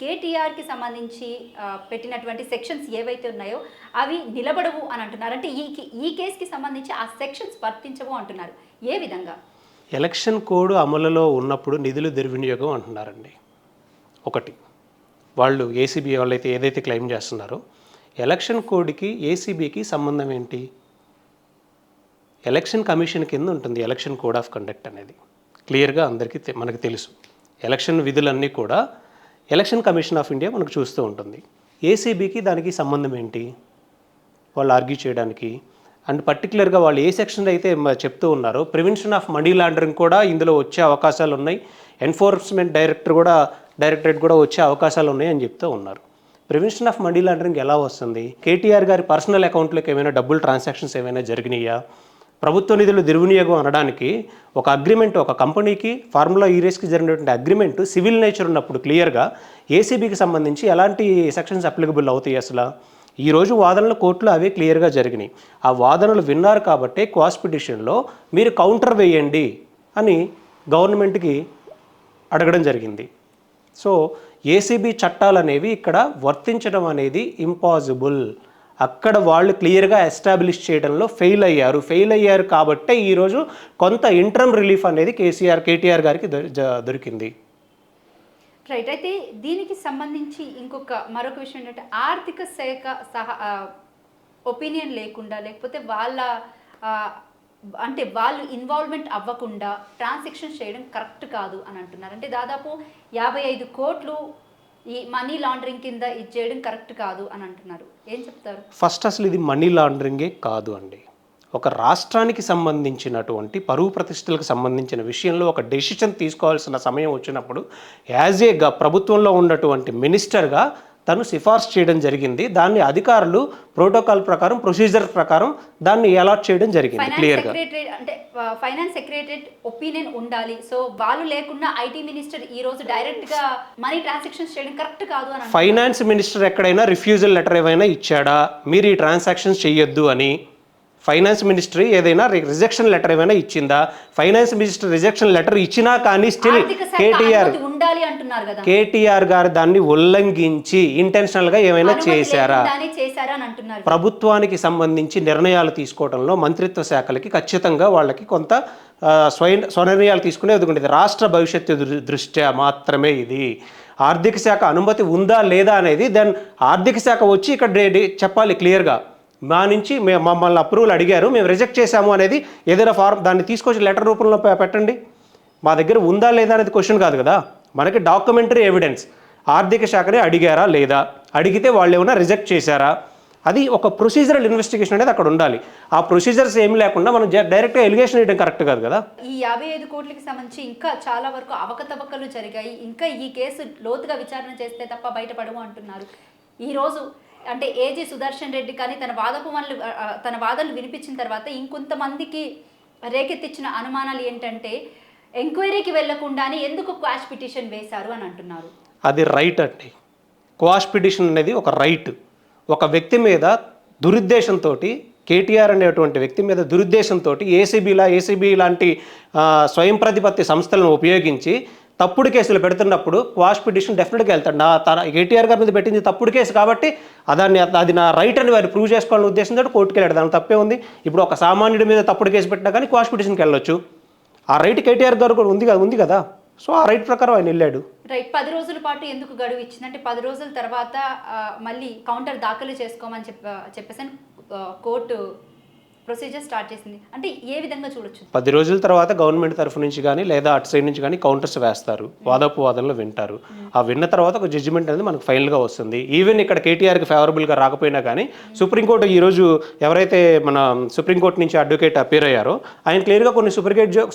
కేటీఆర్కి సంబంధించి పెట్టినటువంటి సెక్షన్స్ ఏవైతే ఉన్నాయో అవి నిలబడవు అని అంటున్నారు. అంటే ఈ కేసుకి సంబంధించి ఆ సెక్షన్స్ వర్తించవు అంటున్నారు. ఏ విధంగా? ఎలక్షన్ కోడ్ అమలులో ఉన్నప్పుడు నిధులు దుర్వినియోగం అంటున్నారండి. ఒకటి, వాళ్ళు ఏసీబీ వాళ్ళైతే ఏదైతే క్లెయిమ్ చేస్తున్నారో ఎలక్షన్ కోడ్కి ఏసీబీకి సంబంధం ఏంటి? ఎలక్షన్ కమిషన్ కింద ఉంటుంది ఎలక్షన్ కోడ్ ఆఫ్ కండక్ట్ అనేది. క్లియర్గా అందరికీ మనకు తెలుసు. ఎలక్షన్ విధులన్నీ కూడా ఎలక్షన్ కమిషన్ ఆఫ్ ఇండియా మనకు చూస్తూ ఉంటుంది. ఏసీబీకి దానికి సంబంధం ఏంటి వాళ్ళు ఆర్గ్యూ చేయడానికి? అండ్ పర్టికులర్గా వాళ్ళు ఏ సెక్షన్ అయితే చెప్తూ ఉన్నారో ప్రివెన్షన్ ఆఫ్ మనీ లాండరింగ్ కూడా ఇందులో వచ్చే అవకాశాలు ఉన్నాయి, ఎన్ఫోర్స్మెంట్ డైరెక్టరేట్ కూడా వచ్చే అవకాశాలు ఉన్నాయి అని చెప్తూ ఉన్నారు. ప్రివెన్షన్ ఆఫ్ మనీ లాండరింగ్ ఎలా వస్తుంది? కేటీఆర్ గారి పర్సనల్ అకౌంట్లోకి ఏమైనా డబ్బులు ట్రాన్సాక్షన్స్ ఏమైనా జరిగినాయా? ప్రభుత్వ నిధులు దుర్వినియోగం అనడానికి ఒక అగ్రిమెంట్, ఒక కంపెనీకి ఫార్ములా ఈ రేస్కి జరిగినటువంటి అగ్రిమెంట్ సివిల్ నేచర్ ఉన్నప్పుడు క్లియర్గా ఏసీబీకి సంబంధించి ఎలాంటి సెక్షన్స్ అప్లికబుల్ అవుతాయి? అసలు ఈరోజు వాదనలు కోర్టులో అవే క్లియర్గా జరిగినాయి. ఆ వాదనలు విన్నారు కాబట్టి క్వాష్ పిటిషన్లో మీరు కౌంటర్ వేయండి అని గవర్నమెంట్కి అడగడం జరిగింది. సో ఏసీబీ చట్టాలు అనేవి ఇక్కడ వర్తించడం అనేది ఇంపాసిబుల్. అక్కడ వాళ్ళు క్లియర్గా ఎస్టాబ్లిష్ చేయడంలో ఫెయిల్ అయ్యారు కాబట్టే ఈరోజు కొంత ఇంటర్మ్ రిలీఫ్ అనేది కేటీఆర్ గారికి దొరికింది. రైట్. అయితే దీనికి సంబంధించి మరొక విషయం ఏంటంటే ఆర్థిక శాఖ ఒపీనియన్ లేకుండా, లేకపోతే వాళ్ళు ఇన్వాల్వ్మెంట్ అవ్వకుండా ట్రాన్సాక్షన్ చేయడం కరెక్ట్ కాదు అని అంటున్నారు. అంటే దాదాపు 55 కోట్లు ఈ మనీ లాండరింగ్ కింద ఇది చేయడం కరెక్ట్ కాదు అని అంటున్నారు. ఏం చెప్తారు? ఫస్ట్ అసలు ఇది మనీ లాండరింగే కాదు అండి. ఒక రాష్ట్రానికి సంబంధించినటువంటి పరువు ప్రతిష్టలకు సంబంధించిన విషయంలో ఒక డెసిషన్ తీసుకోవాల్సిన సమయం వచ్చినప్పుడు యాజ్ ఏ ప్రభుత్వంలో ఉన్నటువంటి మినిస్టర్గా తను సిఫార్సు చేయడం జరిగింది. దాన్ని అధికారులు ప్రోటోకాల్ ప్రకారం, ప్రొసీజర్ ప్రకారం దాన్ని అలాట్ చేయడం జరిగింది క్లియర్గా. అంటే ఫైనాన్స్ సెక్రటరేట్ ఒపీనియన్ ఉండాలి. సో వాళ్ళు లేకుండా ఐటీ మినిస్టర్ ఈ రోజు డైరెక్ట్ గా మనీ ట్రాన్సాక్షన్స్ చేయడం కరెక్ట్ కాదు అని. ఫైనాన్స్ మినిస్టర్ ఎక్కడైనా రిఫ్యూజల్ లెటర్ ఏమైనా ఇచ్చాడా మీరు ఈ ట్రాన్సాక్షన్స్ చేయొద్దు అని? ఫైనాన్స్ మినిస్ట్రీ ఏదైనా రిజెక్షన్ లెటర్ ఏమైనా ఇచ్చిందా? ఫైనాన్స్ మినిస్టర్ రిజెక్షన్ లెటర్ ఇచ్చినా కానీ స్టిల్ కేటీఆర్ గారు దాన్ని ఉల్లంఘించి ఇంటెన్షనల్గా ఏమైనా చేశారా? ప్రభుత్వానికి సంబంధించి నిర్ణయాలు తీసుకోవడంలో మంత్రిత్వ శాఖలకి ఖచ్చితంగా వాళ్ళకి కొంత స్వనిర్ణయాలు తీసుకునే ఎదుగుండేది. రాష్ట్ర భవిష్యత్తు దృష్ట్యా మాత్రమే ఇది. ఆర్థిక శాఖ అనుమతి ఉందా లేదా అనేది దెన్ ఆర్థిక శాఖ వచ్చి ఇక్కడ చెప్పాలి క్లియర్గా. మా నుంచి మమ్మల్ని అప్రూవల్ అడిగారు, మేము రిజెక్ట్ చేశాము అనేది ఏదైనా ఫార్మ్ దాన్ని తీసుకొచ్చి లెటర్ రూపంలో పెట్టండి. మా దగ్గర ఉందా లేదా అనేది క్వశ్చన్ కాదు కదా, మనకి డాక్యుమెంటరీ ఎవిడెన్స్. ఆర్థిక శాఖని అడిగారా లేదా, అడిగితే వాళ్ళు ఏమైనా రిజెక్ట్ చేశారా, అది ఒక ప్రొసీజరల్ ఇన్వెస్టిగేషన్ అనేది అక్కడ ఉండాలి. ఆ ప్రొసీజర్స్ ఏమి లేకుండా మనం డైరెక్ట్గా ఎలిగేషన్ వేయడం కరెక్ట్ కాదు కదా. ఈ 55 కోట్లకి సంబంధించి ఇంకా చాలా వరకు అవకతవకలు జరిగాయి. ఇంకా ఈ కేసు లోతుగా విచారణ చేస్తే తప్ప బయటపడము అంటున్నారు. ఈరోజు అంటే ఏజీ సుదర్శన్ రెడ్డి కానీ తన వాదనలు వినిపించిన తర్వాత ఇంకొంతమందికి రేకెత్తించిన అనుమానాలు ఏంటంటే ఎంక్వైరీకి వెళ్లకుండానే ఎందుకు క్వాష్ పిటిషన్ వేశారు అని అంటున్నారు. అది రైట్ అండి. క్వాష్ పిటిషన్ అనేది ఒక రైట్. ఒక వ్యక్తి మీద దురుద్దేశంతో, కేటీఆర్ అనేటువంటి వ్యక్తి మీద దురుద్దేశంతో ఏసీబీ లాంటి స్వయం ప్రతిపత్తి సంస్థలను ఉపయోగించి తప్పుడు కేసులు పెడుతున్నప్పుడు క్వాష్ పిటిషన్ డెఫినెట్గా వెళ్తాడు. కేటీఆర్ గారి మీద పెట్టింది తప్పుడు కేసు కాబట్టి అది నా రైట్ అని వారు ప్రూవ్ చేసుకోవాలని ఉద్దేశంతో కోర్టుకి వెళ్ళాడు. దాని తప్పే ఉంది. ఇప్పుడు ఒక సామాన్యుడి మీద తప్పుడు కేసు పెట్టినా కానీ క్వాష్ పిటిషన్కి వెళ్ళొచ్చు. ఆ రైట్ కేటీఆర్ గారు కూడా ఉంది కదా. సో ఆ రైట్ ప్రకారం ఆయన వెళ్ళాడు. రైట్. 10 రోజుల పాటు ఎందుకు గడువు ఇచ్చిందంటే 10 రోజుల తర్వాత మళ్ళీ కౌంటర్ దాఖలు చేసుకోమని చెప్పేసి కోర్టు ప్రొసీజర్ స్టార్ట్ చేసింది. అంటే ఏ విధంగా చూడొచ్చు? 10 రోజుల తర్వాత గవర్నమెంట్ తరఫు నుంచి కానీ లేదా అటు సైడ్ నుంచి కానీ కౌంటర్స్ వేస్తారు, వాదనలు వింటారు. ఆ విన్న తర్వాత ఒక జడ్జిమెంట్ అనేది మనకు ఫైనల్గా వస్తుంది. ఈవెన్ ఇక్కడ కేటీఆర్కి ఫేవరబుల్గా రాకపోయినా కానీ సుప్రీంకోర్టు ఈరోజు ఎవరైతే మన సుప్రీంకోర్టు నుంచి అడ్వకేట్ అపీర్ అయ్యారో ఆయన క్లియర్గా కొన్ని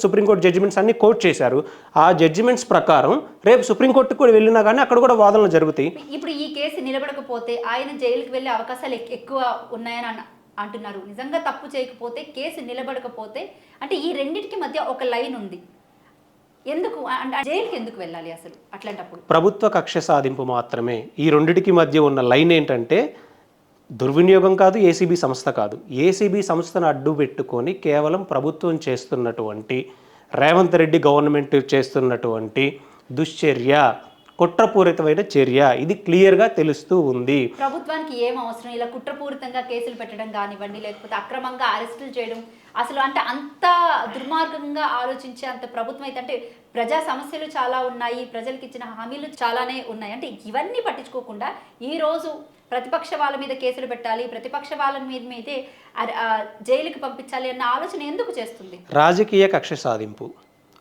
సుప్రీంకోర్టు జడ్జిమెంట్స్ అన్ని కోట్ చేశారు. ఆ జడ్జిమెంట్స్ ప్రకారం రేపు సుప్రీంకోర్టుకు కూడా వెళ్ళినా కానీ అక్కడ కూడా వాదనలు జరుగుతాయి. ఇప్పుడు ఈ కేసు నిలబడకపోతే ఆయన జైలుకి వెళ్ళే అవకాశాలు ఎక్కువ ఉన్నాయని అంటున్నారు. నిజంగా తప్పు చేయకపోతే, కేసు నిలబడకపోతే, అంటే ఈ రెండింటికి మధ్య ఒక లైన్ ఉంది. ఎందుకు జైలుకి ఎందుకు వెళ్ళాలి అసలు అట్లాంటప్పుడు? ప్రభుత్వ కక్ష సాధింపు మాత్రమే. ఈ రెండింటికి మధ్య ఉన్న లైన్ ఏంటంటే దుర్వినియోగం కాదు, ఏసీబీ సంస్థ కాదు. ఏసీబీ సంస్థను అడ్డు పెట్టుకొని కేవలం ప్రభుత్వం చేస్తున్నటువంటి రేవంత్ రెడ్డి గవర్నమెంట్ చేస్తున్నటువంటి దుశ్చర్య, కుట్రపూరితమైన చర్య, ఇది క్లియర్గా తెలుస్తూ ఉంది. ప్రభుత్వానికి ఏం అవసరం ఇలా కుట్రపూరితంగా కేసులు పెట్టడం కానివ్వండి, లేకపోతే అక్రమంగా అరెస్టులు చేయడం, అసలు అంటే అంత దుర్మార్గంగా ఆలోచించే అంత ప్రభుత్వం అయితే, అంటే ప్రజా సమస్యలు చాలా ఉన్నాయి, ప్రజలకు ఇచ్చిన హామీలు చాలానే ఉన్నాయి, అంటే ఇవన్నీ పట్టించుకోకుండా ఈరోజు ప్రతిపక్ష వాళ్ళ మీద కేసులు పెట్టాలి, ప్రతిపక్ష వాళ్ళ మీదే జైలుకి పంపించాలి అన్న ఆలోచన ఎందుకు చేస్తుంది? రాజకీయ కక్ష సాధింపు.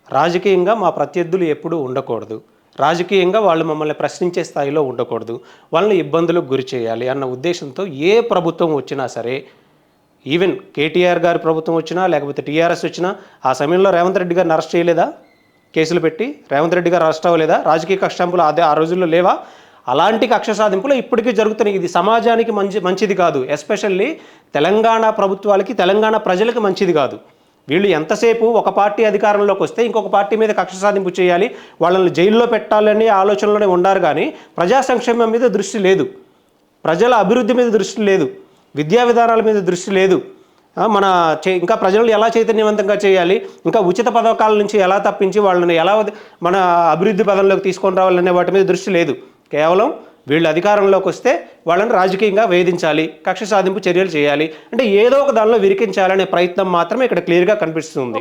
రాజకీయంగా మా ప్రత్యర్థులు ఎప్పుడూ ఉండకూడదు, రాజకీయంగా వాళ్ళు మమ్మల్ని ప్రశ్నించే స్థాయిలో ఉండకూడదు, వాళ్ళని ఇబ్బందులకు గురి చేయాలి అన్న ఉద్దేశంతో ఏ ప్రభుత్వం వచ్చినా సరే, ఈవెన్ కేటీఆర్ గారి ప్రభుత్వం వచ్చినా లేకపోతే టీఆర్ఎస్ వచ్చినా ఆ సమయంలో రేవంత్ రెడ్డి గారిని అరెస్ట్ చేయలేదా? కేసులు పెట్టి రేవంత్ రెడ్డి గారు అరెస్ట్ అవ్వలేదా? రాజకీయ కక్షాంపులు ఆ రోజుల్లో లేవా? అలాంటి కక్ష సాధింపులు ఇప్పటికీ జరుగుతున్నాయి. ఇది సమాజానికి మంచిది కాదు, ఎస్పెషల్లీ తెలంగాణ ప్రభుత్వాలకి, తెలంగాణ ప్రజలకు మంచిది కాదు. వీళ్ళు ఎంతసేపు ఒక పార్టీ అధికారంలోకి వస్తే ఇంకొక పార్టీ మీద కక్ష సాధింపు చేయాలి, వాళ్ళని జైల్లో పెట్టాలనే ఆలోచనలోనే ఉన్నారు, కానీ ప్రజా సంక్షేమం మీద దృష్టి లేదు, ప్రజల అభివృద్ధి మీద దృష్టి లేదు, విద్యా విధానాల మీద దృష్టి లేదు. ఇంకా ప్రజలను ఎలా చైతన్యవంతంగా చేయాలి, ఇంకా ఉచిత పథకాల నుంచి ఎలా తప్పించి వాళ్ళని ఎలా మన అభివృద్ధి పదంలోకి తీసుకొని రావాలనే వాటి మీద దృష్టి లేదు. కేవలం వీళ్ళు అధికారంలోకి వస్తే వాళ్ళని రాజకీయంగా వేధించాలి, కక్ష సాధింపు చర్యలు చేయాలి, అంటే ఏదో ఒక దానిలో విరికించాలనే ప్రయత్నం మాత్రమే ఇక్కడ క్లియర్గా కనిపిస్తుంది.